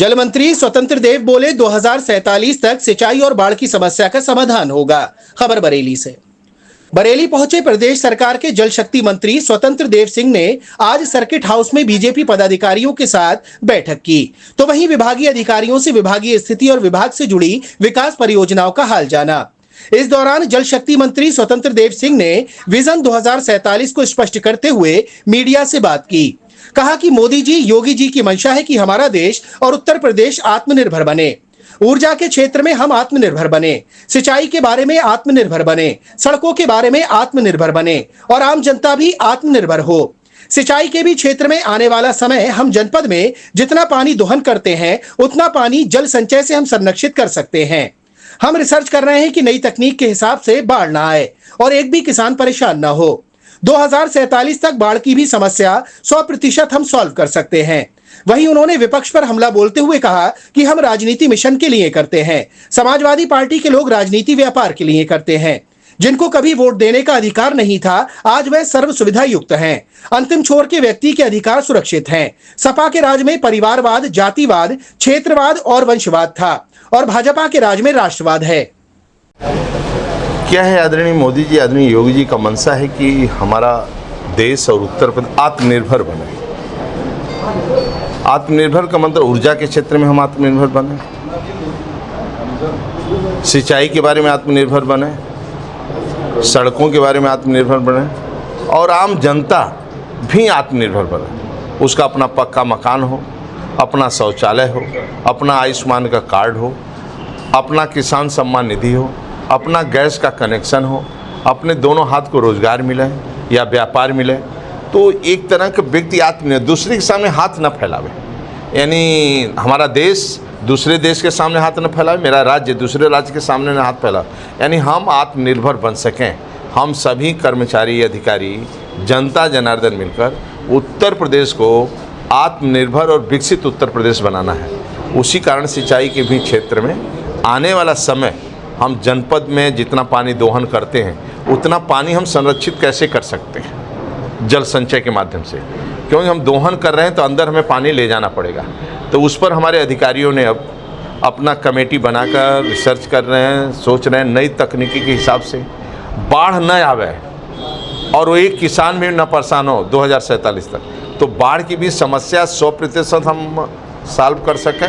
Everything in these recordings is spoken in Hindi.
जल मंत्री स्वतंत्र देव बोले 2047 तक सिंचाई और बाढ़ की समस्या का समाधान होगा। खबर बरेली से। बरेली पहुंचे प्रदेश सरकार के जल शक्ति मंत्री स्वतंत्र देव सिंह ने आज सर्किट हाउस में बीजेपी पदाधिकारियों के साथ बैठक की, तो वहीं विभागीय अधिकारियों से विभागीय स्थिति और विभाग से जुड़ी विकास परियोजनाओं का हाल जाना। इस दौरान जल शक्ति मंत्री स्वतंत्र देव सिंह ने विजन 2047 को स्पष्ट करते हुए मीडिया से बात की। कहा कि मोदी जी, योगी जी की मंशा है कि हमारा देश और उत्तर प्रदेश आत्मनिर्भर बने। ऊर्जा के क्षेत्र में हम आत्मनिर्भर बने, सिंचाई के बारे में आत्मनिर्भर बने, सड़कों के बारे में आत्मनिर्भर बने और आम जनता भी आत्मनिर्भर हो। सिंचाई के भी क्षेत्र में आने वाला समय हम जनपद में जितना पानी दोहन करते हैं उतना पानी जल संचय से हम संरक्षित कर सकते हैं। हम रिसर्च कर रहे हैं कि नई तकनीक के हिसाब से बाढ़ ना आए और एक भी किसान परेशान ना हो। 2047 तक बाढ़ की भी समस्या 100% हम सॉल्व कर सकते हैं। वहीं उन्होंने विपक्ष पर हमला बोलते हुए कहा कि हम राजनीति मिशन के लिए करते हैं। समाजवादी पार्टी के लोग राजनीति व्यापार के लिए करते हैं। जिनको कभी वोट देने का अधिकार नहीं था, आज वह सर्व सुविधा युक्त हैं। अंतिम छोर के व्यक्ति के अधिकार सुरक्षित हैं। सपा के राज में परिवारवाद, जातिवाद, क्षेत्रवाद और वंशवाद था और भाजपा के राज में राष्ट्रवाद है। क्या है, आदरणीय मोदी जी, आदरणीय योगी जी का मंशा है कि हमारा देश और उत्तर प्रदेश आत्मनिर्भर बने। आत्मनिर्भर का मतलब ऊर्जा के क्षेत्र में हम आत्मनिर्भर बने, सिंचाई के बारे में आत्मनिर्भर बने, सड़कों के बारे में आत्मनिर्भर बने और आम जनता भी आत्मनिर्भर बने। उसका अपना पक्का मकान हो, अपना शौचालय हो, अपना आयुष्मान का कार्ड हो, अपना किसान सम्मान निधि हो, अपना गैस का कनेक्शन हो, अपने दोनों हाथ को रोजगार मिले या व्यापार मिले, तो एक तरह के व्यक्ति आत्मनिर्भर, दूसरे के सामने हाथ न फैलावे। यानी हमारा देश दूसरे देश के सामने हाथ न फैलावे, मेरा राज्य दूसरे राज्य के सामने न हाथ फैलावे। यानी हम आत्मनिर्भर बन सकें। हम सभी कर्मचारी, अधिकारी, जनता जनार्दन मिलकर उत्तर प्रदेश को आत्मनिर्भर और विकसित उत्तर प्रदेश बनाना है। उसी कारण सिंचाई के भी क्षेत्र में आने वाला समय हम जनपद में जितना पानी दोहन करते हैं उतना पानी हम संरक्षित कैसे कर सकते हैं जल संचय के माध्यम से, क्योंकि हम दोहन कर रहे हैं तो अंदर हमें पानी ले जाना पड़ेगा। तो उस पर हमारे अधिकारियों ने अब अपना कमेटी बनाकर रिसर्च कर रहे हैं, सोच रहे हैं नई तकनीकी के हिसाब से बाढ़ न आवे और वो एक किसान भी न परेशान हो 2047 तक। तो बाढ़ की भी समस्या 100% हम सॉल्व कर सकें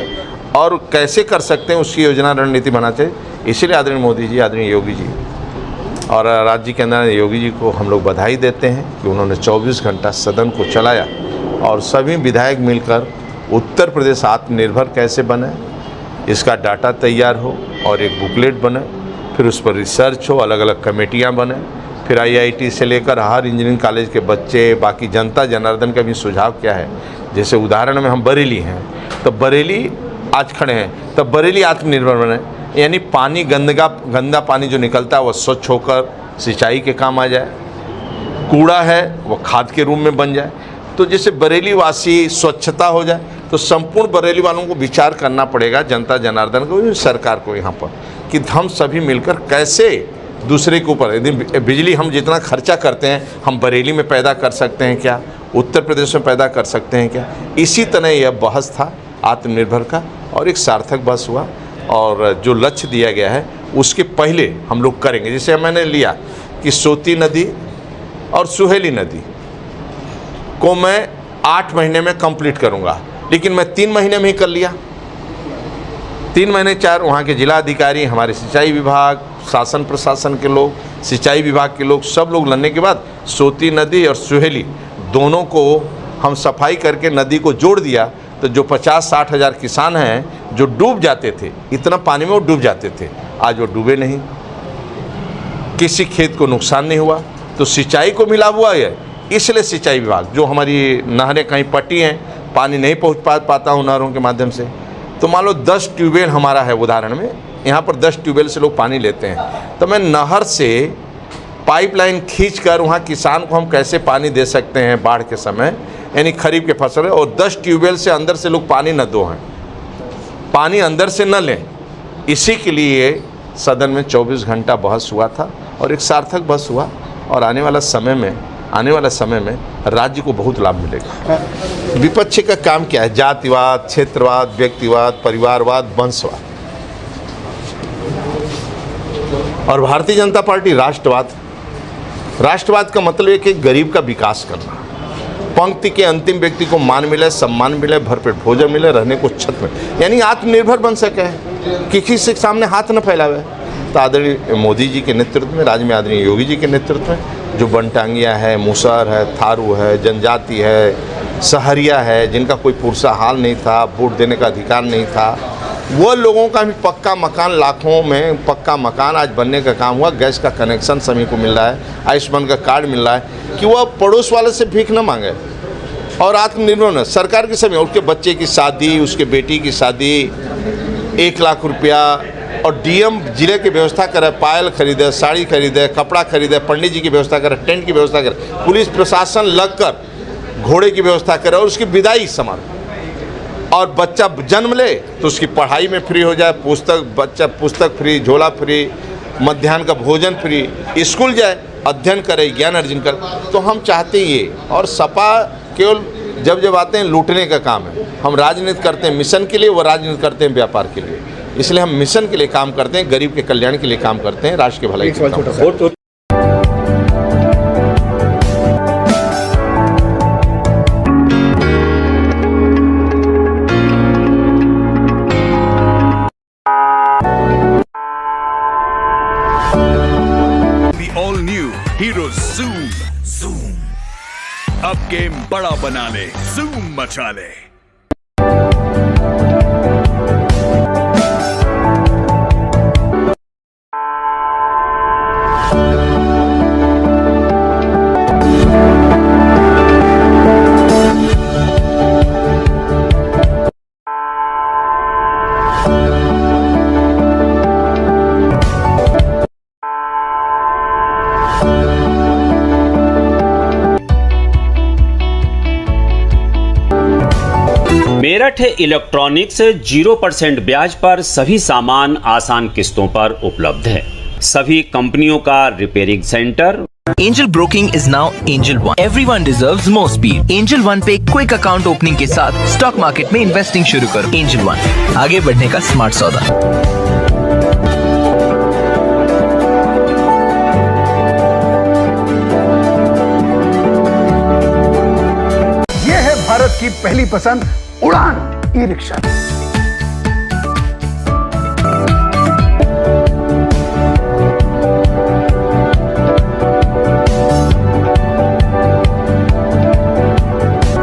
और कैसे कर सकते हैं उसकी योजना रणनीति बनाना चाहिए। इसीलिए आदरणीय मोदी जी, आदरणीय योगी जी और राज्य के अंदर योगी जी को हम लोग बधाई देते हैं कि उन्होंने 24 घंटा सदन को चलाया और सभी विधायक मिलकर उत्तर प्रदेश आत्मनिर्भर कैसे बने इसका डाटा तैयार हो और एक बुकलेट बने, फिर उस पर रिसर्च हो, अलग अलग कमेटियां बने, फिर IIT से लेकर हर इंजीनियरिंग कॉलेज के बच्चे, बाकी जनता जनार्दन का भी सुझाव क्या है। जैसे उदाहरण में हम बरेली हैं, तो बरेली आज खड़े हैं, तब बरेली आत्मनिर्भर बने। यानी पानी गंदा पानी जो निकलता है वह स्वच्छ होकर सिंचाई के काम आ जाए, कूड़ा है वह खाद के रूप में बन जाए। तो जैसे बरेली वासी स्वच्छता हो जाए, तो संपूर्ण बरेली वालों को विचार करना पड़ेगा, जनता जनार्दन को, सरकार को यहाँ पर, कि हम सभी मिलकर कैसे दूसरे के ऊपर, यदि बिजली हम जितना खर्चा करते हैं हम बरेली में पैदा कर सकते हैं क्या, उत्तर प्रदेश में पैदा कर सकते हैं क्या। इसी तरह यह बहस था आत्मनिर्भर का और एक सार्थक बहस हुआ और जो लक्ष्य दिया गया है उसके पहले हम लोग करेंगे। जैसे मैंने लिया कि सोती नदी और सुहेली नदी को मैं 8 महीने में कंप्लीट करूंगा, लेकिन मैं 3 महीने में ही कर लिया। 3 महीने 4 वहाँ के जिला अधिकारी, हमारे सिंचाई विभाग, शासन प्रशासन के लोग, सिंचाई विभाग के लोग, सब लोग लड़ने के बाद सोती नदी और सुहेली दोनों को हम सफाई करके नदी को जोड़ दिया। तो जो 50-60 हज़ार किसान हैं जो डूब जाते थे, इतना पानी में वो डूब जाते थे, आज वो डूबे नहीं, किसी खेत को नुकसान नहीं हुआ। तो सिंचाई को मिला हुआ है। इसलिए सिंचाई विभाग, जो हमारी नहरें कहीं पट्टी हैं, पानी नहीं पहुंच पाता हूँ नहरों के माध्यम से, तो मान लो 10 ट्यूबवेल हमारा है उदाहरण में, यहाँ पर 10 ट्यूबवेल से लोग पानी लेते हैं, तो मैं नहर से पाइपलाइन खींचकर वहाँ किसान को हम कैसे पानी दे सकते हैं बाढ़ के समय, यानी खरीफ के फसल है, और 10 ट्यूबवेल से अंदर से लोग पानी न दोहें, पानी अंदर से न लें। इसी के लिए सदन में 24 घंटा बहस हुआ था और एक सार्थक बहस हुआ और आने वाला समय में आने वाला समय में राज्य को बहुत लाभ मिलेगा। विपक्ष का काम क्या है? जातिवाद, क्षेत्रवाद, व्यक्तिवाद, परिवारवाद, वंशवाद। और भारतीय जनता पार्टी राष्ट्रवाद। राष्ट्रवाद का मतलब है कि गरीब का विकास करना, पंक्ति के अंतिम व्यक्ति को मान मिले, सम्मान मिले, भरपेट भोजन मिले, रहने को छत मिले, यानी आत्मनिर्भर बन सके, किसी से सामने हाथ न फैलावे। तो आदरणीय मोदी जी के नेतृत्व में, राज्य में आदरणीय योगी जी के नेतृत्व में जो बनटांगिया है, मुसहर है, थारू है, जनजाति है, सहरिया है, जिनका कोई पुरसा हाल नहीं था, वोट देने का अधिकार नहीं था, वो लोगों का भी पक्का मकान, लाखों में पक्का मकान आज बनने का काम हुआ। गैस का कनेक्शन सभी को मिल रहा है, आयुष्मान का कार्ड मिल रहा है कि वह पड़ोस वाले से भीख न मांगे और आत्मनिर्भर न। सरकार के समय उसके बच्चे की शादी, उसके बेटी की शादी, 1 लाख रुपया, और डीएम जिले की व्यवस्था करे, पायल खरीदे, साड़ी खरीदे, कपड़ा खरीदे, पंडित जी की व्यवस्था करे, टेंट की व्यवस्था करे, पुलिस प्रशासन लगकर घोड़े की व्यवस्था करे और उसकी विदाई समारोह। और बच्चा जन्म ले तो उसकी पढ़ाई में फ्री हो जाए, पुस्तक फ्री, झोला फ्री, मध्याह्न का भोजन फ्री, स्कूल जाए, अध्ययन करे, ज्ञान अर्जन करे। तो हम चाहते ये, और सपा केवल जब आते हैं लूटने का काम है। हम राजनीति करते हैं मिशन के लिए, वो राजनीति करते हैं व्यापार के लिए। इसलिए हम मिशन के लिए काम करते हैं, गरीब के कल्याण के लिए काम करते हैं, राष्ट्र के भलाई के लिए काम करते हैं। ऑल न्यू हीरो ज़ूम अब गेम बड़ा बना ले, ज़ूम मचा ले। मेरठ इलेक्ट्रॉनिक्स 0% ब्याज पर सभी सामान आसान किस्तों पर उपलब्ध है। सभी कंपनियों का repairing centre. Angel Broking is now Angel One. Everyone deserves more speed. Angel One पे क्विक अकाउंट ओपनिंग के साथ स्टॉक मार्केट में इन्वेस्टिंग शुरू करो। Angel One, आगे बढ़ने का स्मार्ट सौदा। ये है भारत की पहली पसंद उड़ान ई-रिक्शा।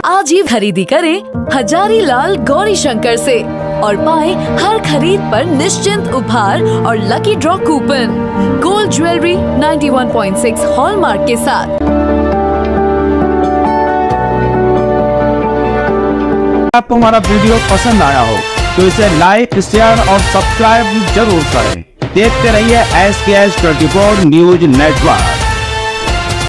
आज ही खरीदी करें हजारीलाल गौरी शंकर से और पाएं हर खरीद पर निश्चिंत उपहार और lucky draw coupon. Gold jewellery 91.6 hallmark के साथ। आपको हमारा वीडियो पसंद आया हो तो इसे लाइक, शेयर और सब्सक्राइब जरूर करें। देखते रहिए SKS 24 न्यूज नेटवर्क।